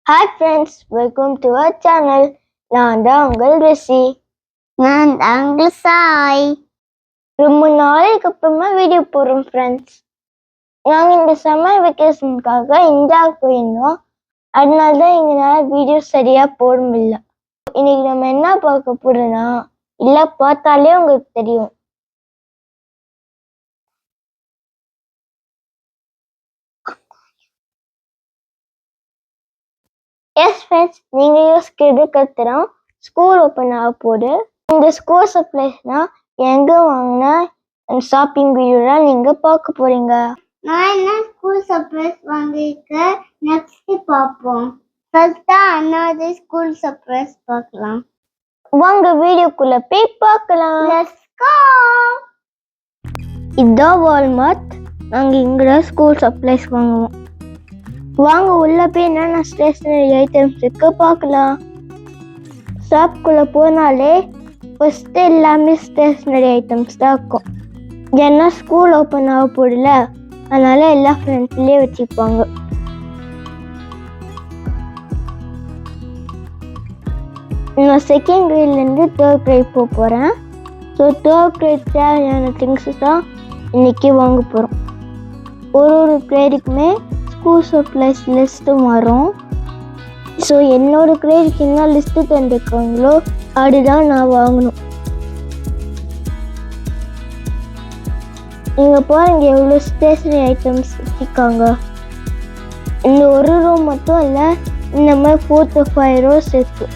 Hi friends, welcome to our channel. நான் தான் உங்கள் ரிஷி. நான் உங்கள் சாய். ரொம்ப நாளைக்கு அப்புறமா வீடியோ போடுறோம் ஃப்ரெண்ட்ஸ். நாங்கள் இந்த சம்மர் வெக்கேஷனுக்காக இந்தியா போயிருந்தோம். அதனால தான் எங்களால் வீடியோ சரியாக போட முடியல. இன்னைக்கு நம்ம என்ன பார்க்க போறோம்னா, இல்லை பார்த்தாலே உங்களுக்கு தெரியும். எஸ் ஃப்ரெண்ட்ஸ், நீங்கள் யோசிக்கிறது கற்றுறோம். ஸ்கூல் ஓப்பன் ஆக போகுது. இந்த ஸ்கூல் சப்ளைஸ்னால் எங்கே வாங்கினா ஷாப்பிங் வீடியோலாம் நீங்கள் பார்க்க போகிறீங்க. நான் என்ன ஸ்கூல் சர்ப்ரைஸ் வாங்கியிருக்கேன் நெக்ஸ்ட் பார்ப்போம். ஃபர்ஸ்டா அண்ணாவது ஸ்கூல் சர்ப்ரைஸ் பார்க்கலாம். வாங்க வீடியோக்குள்ள போய் பார்க்கலாம். Let's go. இதுதான் வால்மார்ட். நாங்கள் இங்கே ஸ்கூல் சப்ளைஸ் வாங்குவோம். வாங்க உள்ள போய் என்னென்ன ஸ்டேஷனரி ஐட்டம்ஸ் இருக்கு பார்க்கலாம். ஷாப்குள்ளே போனாலே ஃபஸ்ட்டு எல்லாமே ஸ்டேஷ்னரி ஐட்டம்ஸ் தான் இருக்கும். ஏன்னா ஸ்கூல் ஓப்பன் ஆக போடல, அதனால எல்லா ஃப்ரெண்ட்ஸ்லேயே வச்சுப்பாங்க. நான் செகண்ட் கிரேட்லேருந்து தேர்ட் கிரேட் போக போகிறேன். ஸோ தேர்ட் கிரேட் தேவையான திங்ஸு தான் இன்றைக்கி வாங்க போகிறோம். ஒரு கிரேடுக்குமே ஸ்கூல் சப்ளைஸ் லிஸ்ட்டு வரும். ஸோ என்னோட கிரேடுக்கு என்ன லிஸ்ட்டு தந்துருக்காங்களோ அதுதான் நான் வாங்கணும். நீங்கள் பாருங்க எவ்வளோ ஸ்டேஷ்னரி ஐட்டம்ஸ் வச்சுருக்காங்க. இந்த ஒரு ரோ மட்டும் இல்லை, இந்த மாதிரி 4 to 5 ரோஸ் இருக்குது.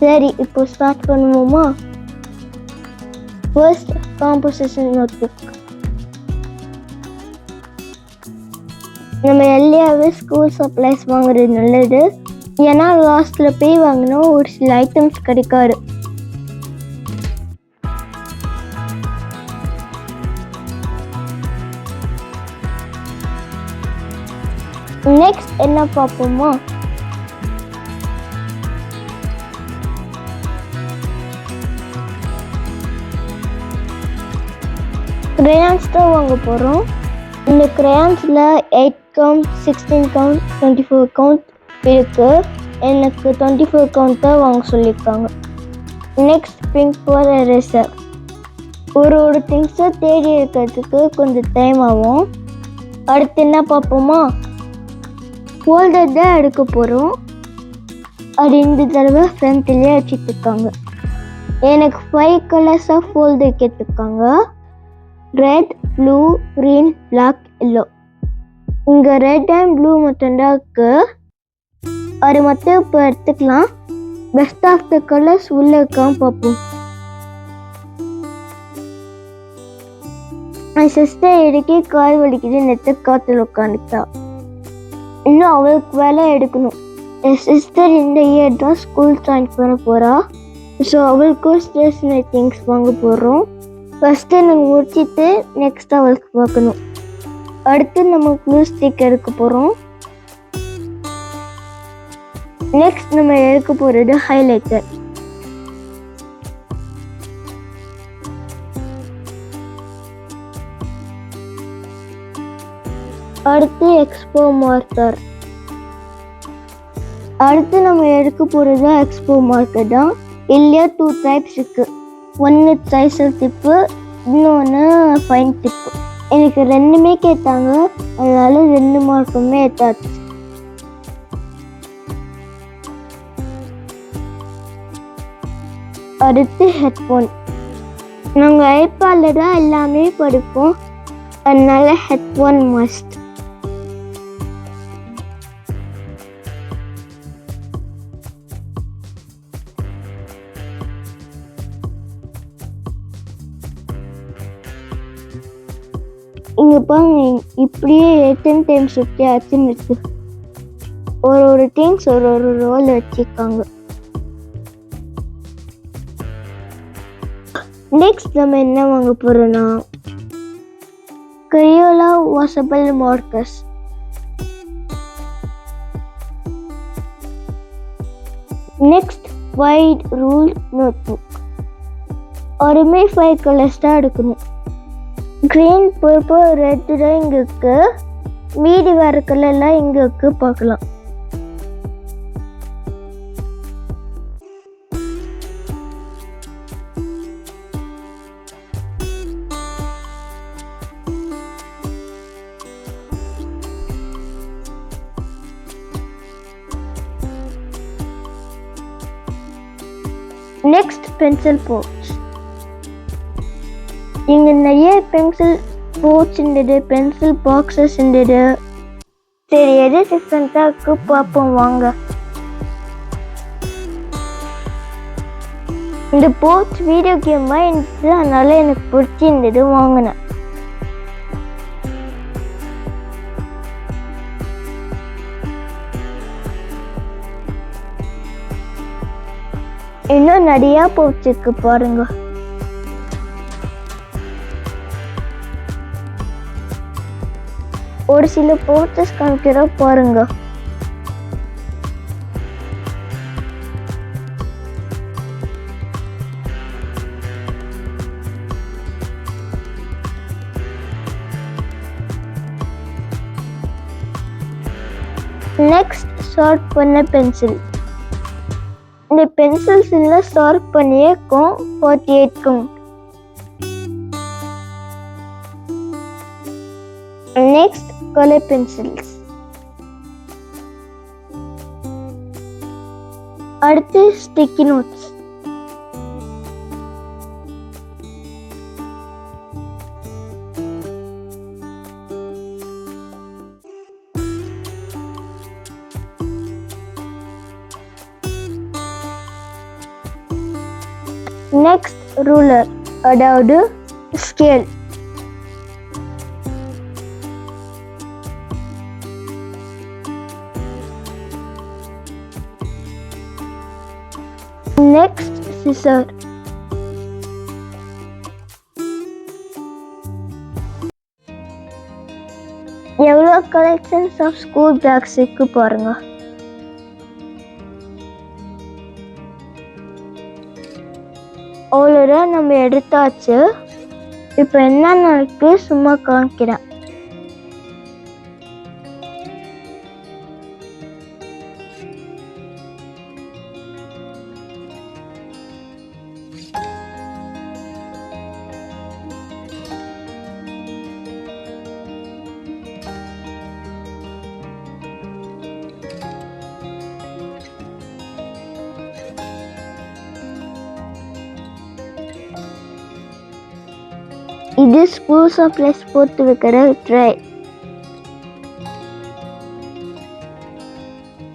சரி, இப்போ ஸ்டார்ட் பண்ணுவோமா? First composition notebook. நம்ம எல்லையாகவே ஸ்கூல் சப்ளைஸ் வாங்குறது நல்லது. ஏன்னா லாஸ்ட்டில் போய் வாங்கினா ஒரு சில ஐட்டம்ஸ் கிடைக்காது. நெக்ஸ்ட் என்ன பார்ப்போமா? கிரேயான்ஸ் தான் வாங்க போகிறோம். இந்த கிரேயான்ஸில் 8 கவுண்ட், 16 கவுண்ட், 24 கவுண்ட் இருக்குது. எனக்கு 24 கவுண்ட் தான் வாங்க சொல்லியிருக்காங்க. Next pink for eraser. ஒரு திங்ஸை தேடி இருக்கிறதுக்கு கொஞ்சம் டைம் ஆகும். அடுத்து என்ன பார்ப்போமா? ஃபோல்டர் தான் எடுக்க போகிறோம். அது இந்த தடவை ஃப்ரண்ட்லேயே வச்சுட்டு இருக்காங்க. எனக்கு 5 கலர்ஸ் ஆஃப் ஃபோல்டர் கேட்டிருக்காங்க. Red, blue, green, black, yellow. இங்கே ரெட் அண்ட் ப்ளூ மட்டும்தான் இருக்கு. அது மட்டும் இப்போ எடுத்துக்கலாம். பெஸ்ட் ஆஃப் த கலர்ஸ் உள்ள இருக்கான்னு பார்ப்போம். என் சிஸ்டர் எடுக்கே கால் வலிக்குது, நெத்த காற்றுல உட்காந்துட்டா. இன்னும் அவளுக்கு வேலை எடுக்கணும். என் சிஸ்டர் இந்த இயர் தான் ஸ்கூல் ஜாயின் பண்ண போகிறா. ஸோ அவளுக்கும் ஸ்டேஷ்னரி திங்ஸ் வாங்க போகிறோம். ஃபஸ்ட்டு நாங்கள் முடிச்சுட்டு நெக்ஸ்ட் அவளுக்கு பார்க்கணும். அடுத்து நம்ம க்ளூ ஸ்டிக் எடுக்க போகிறோம். நெக்ஸ்ட் நம்ம எடுக்க போகிறது ஹைலைட்டர். அடுத்து எக்ஸ்போ மார்க்கர். அடுத்து நம்ம எடுக்க போகிறது எக்ஸ்போ மார்க்கர் தான். இல்லையா 2 டைப்ஸ் இருக்குது. ஒன்று சைசல் டிப்பு, இன்னொன்று ஃபைன் டிப்பு. எனக்கு ரெண்டுமே கேட்டாங்க, அதனால 2 மார்க்குமே எடுத்தாச்சு. அடுத்து ஹெட்ஃபோன். நாங்கள் ஐபாடில் தான் எல்லாமே படிப்போம், அதனால ஹெட்ஃபோன் மஸ்ட். இங்கே பாருங்க, இப்படியே எத்தனை டைம் சுற்றி ஆச்சுன்னு இருக்கு. ஒரு திங்ஸ் ஒரு ரோல் வச்சுருக்காங்க. நெக்ஸ்ட் நம்ம என்ன வாங்க போகிறோன்னா Crayola washable markers. Next wide rule notebook. ஒருமே 5 கலர்ஸ் தான் எடுக்கணும். க்ரீன், பர்பிள், ரெட் தான் இங்கே இருக்கு. மீதி வேறு கலர்லாம் இங்கே இருக்கு, பார்க்கலாம். Next pencil pots. இங்கே நிறைய பென்சில் போட்ஸ் இருந்தது, பென்சில் பாக்ஸஸ் இருந்தது. சரி, எது டிஃப்ரெண்ட்டாக இருக்கு பார்ப்போம் வாங்க. இந்த போட்ஸ் வீடியோ கேமாக இருந்துச்சு, அதனால எனக்கு பிடிச்சிருந்தது, வாங்கினேன். இன்னும் நிறையா போட்ஸ் இருக்கு பாருங்க. ஒரு சில போட்ஸ் காமிக்கிற பாருங்க. நெக்ஸ்ட் ஷார்ட் பண்ண பென்சில். இந்த பென்சில்ஸ் எல்லாம் ஷார்ப் பண்ணியிருக்கோம் 48 கவுண்ட். Next colour pencils. அடுத்து ஸ்டிக்கி நோட்ஸ். நெக்ஸ்ட் ரூலர், அதாவது ஸ்கேல். Next scissor. எவ்வளோ கலெக்ஷன்ஸ் ஆஃப் ஸ்கூல் பேக்ஸ் இருக்கு பாருங்க. அவ்வளோதான், நம்ம எடுத்தாச்சு. இப்போ என்னென்ன இருக்கு சும்மா காமிக்கிறேன். இது ஸ்கூல் சப்ளைஸ் போட்டு வைக்கிற ட்ரை.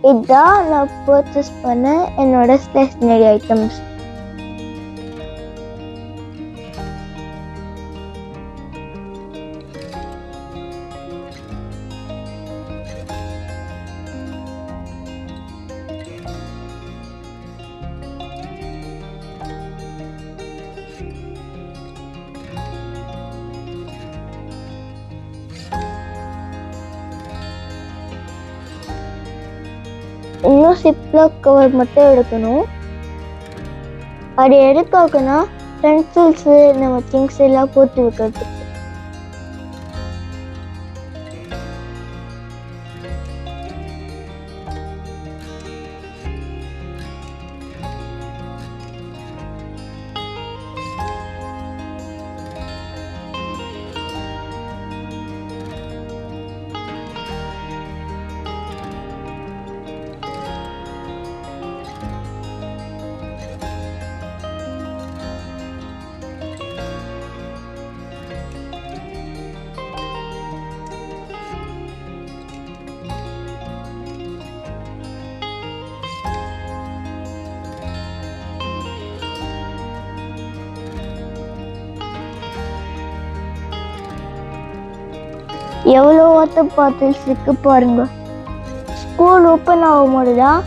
இதுதான் நான் பர்ச்சேஸ் பண்ண என்னோட ஸ்டேஷனரி ஐட்டம்ஸ். இன்னும் சிப்லாக் கவர் மட்டும் எடுக்கணும். அது எதுக்காகனா பென்சில்ஸு நம்ம திங்ஸ் எல்லாம் போட்டு வைக்கிறதுக்கு. எவ்வளோ வாட்டர் பாட்டில்ஸ் இருக்கு பாருங்க. ஸ்கூல் ஓப்பன் ஆகும்போது தான்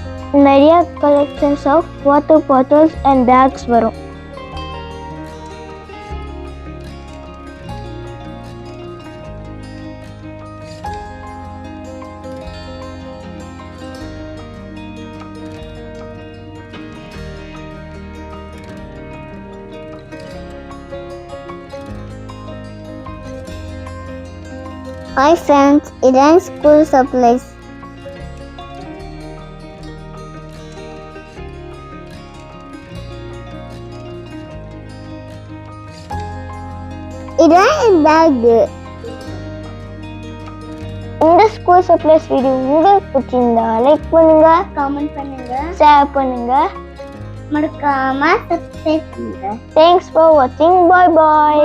நிறைய collections of water bottles and bags வரும். Hi friends, இதான் ஸ்கூல் சப்ளைஸ். இதான் என் பேக். இந்த ஸ்கூல் சப்ளைஸ் வீடியோ உங்களுக்கு பிடிச்சிருந்தா லைக் பண்ணுங்க, கமெண்ட் பண்ணுங்க, ஷேர் பண்ணுங்க, மறக்காம சப்ஸ்கிரைப் பண்ணுங்க. தேங்க்ஸ் ஃபார் வாட்சிங். பாய் பாய்.